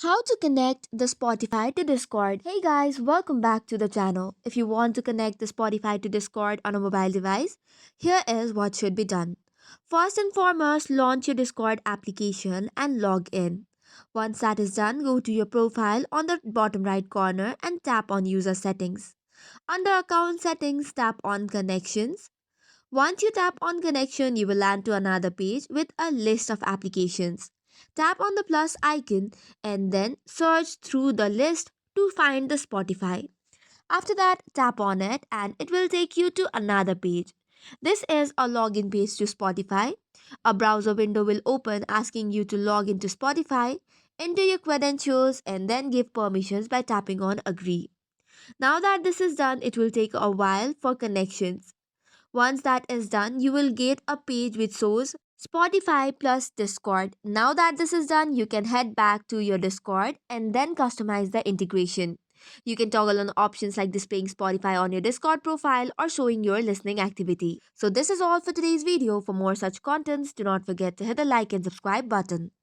How to connect the Spotify to Discord. Hey guys, welcome back to the channel. If you want to connect the Spotify to Discord on a mobile device, here is what should be done. First and foremost, launch your Discord application and log in. Once that is done, go to your profile on the bottom right corner and tap on user settings. Under account settings, tap on connections. Once you tap on connection, you will land to another page with a list of applications. Tap on the plus icon and then search through the list to find the Spotify. After that, tap on it and it will take you to another page. This is a login page to Spotify. A browser window will open asking you to log into Spotify, enter your credentials, and then give permissions by tapping on agree. Now that this is done, it will take a while for connections. Once that is done, you will get a page which shows Spotify plus Discord. Now that this is done, you can head back to your Discord and then customize the integration. You can toggle on options like displaying Spotify on your Discord profile or showing your listening activity. So this is all for today's video. For more such contents, do not forget to hit the like and subscribe button.